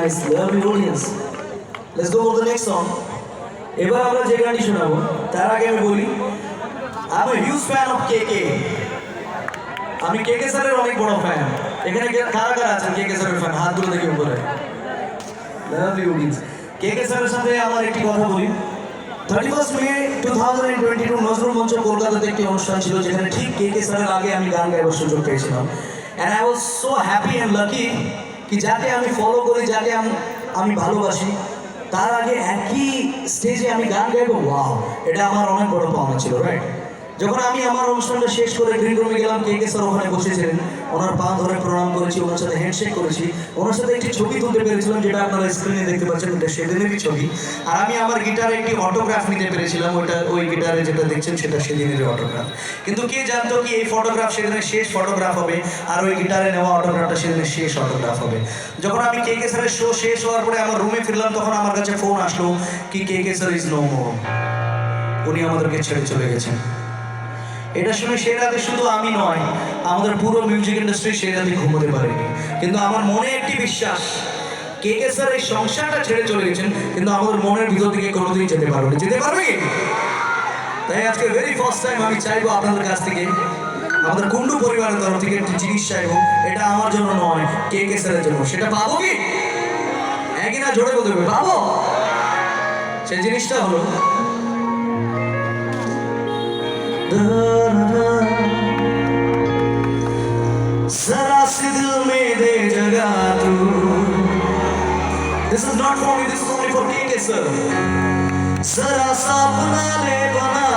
nice, lovely audience. Let's go for the next song. এবার আমরা যে গানটি শোনাবো তার আগে আমি বলি I'm a huge fan of KK. আমি কেকে স্যারের অনেক বড় ফ্যান। এখানে কারা কারা আছেন কেকে স্যারের ফ্যান? হাত তুলে দেখি উপরে। Lovely audience. কেকে স্যারের সাথে আমার একটি কথা বলি। 31 মে 2022 নজরুল মঞ্চ কলকাতাতে একটি অনুষ্ঠান ছিল যেখানে ঠিক কেকে স্যারের আগে আমি গান গাইবার সুযোগ পেয়েছিলাম। And I was so happy and lucky কি যাকে আমি ফলো করি, যাকে আমি ভালোবাসি, তার আগে একই স্টেজে আমি গান গাইবো, ওয়াও, এটা আমার অনেক বড় পাওনা ছিল, রাইট? যখন আমি আমার অনুষ্ঠানটা শেষ করে গ্রিন রুমে গেলাম, কেকে স্যার ওখানে বসেছিলেন, ওনার পা ধরে প্রণাম করেছি, ওনার সাথে হ্যান্ডশেক করেছি, ওনার সাথে একটি ছবি তুলতে পেরেছিলাম যেটা আপনারা স্ক্রিনে দেখতে পাচ্ছেন, এটা সেদিনেরই ছবি। আর আমি আমার গিটারে একটি অটোগ্রাফ নিতে পেরেছিলাম, ওই গিটারে যেটা দেখছেন সেটা সেদিনেরই অটোগ্রাফ। কিন্তু কে জানতো কি এই ফটোগ্রাফ সেদিনের শেষ ফটোগ্রাফ হবে, আর ওই গিটারে নেওয়া অটোগ্রাফটা সেদিনের শেষ অটোগ্রাফ হবে। যখন আমি কেকে স্যারের শো শেষ হওয়ার পরে আমার রুমে ফিরলাম, তখন আমার কাছে ফোন আসলো কি কেকে স্যার ইজ নো মোর, উনি আমাদেরকে ছেড়ে চলে গেছেন। এটা শুনে সেই রাতে শুধু আমি নয়, আমাদের পুরো মিউজিক ইন্ডাস্ট্রি সেই রাতে ঘুমোতে পারেনি। কিন্তু আমার মনে একটি বিশ্বাস, কেকে স্যার এই সংসারটা ছেড়ে চলে গেছেন, কিন্তু আমাদের মনের ভিতর থেকে কোনোদিনই যেতে পারবে না। যেতে পারবে কি? তাই আজকে ভেরি ফার্স্ট টাইম আমি চাইবো আপনাদের কাছ থেকে, আমাদের কুন্ডু পরিবারের তরফ থেকে একটি জিনিস চাইবো, এটা আমার জন্য নয়, কেকে স্যারের জন্য। সেটা পাবো কি? একই না জোরে বলতে হবে, পাবো? সেই জিনিসটা হলো जरा सी दिल में दे जगह तू. This is not for me, this is only for KK sir. जरा सा अपना ले बना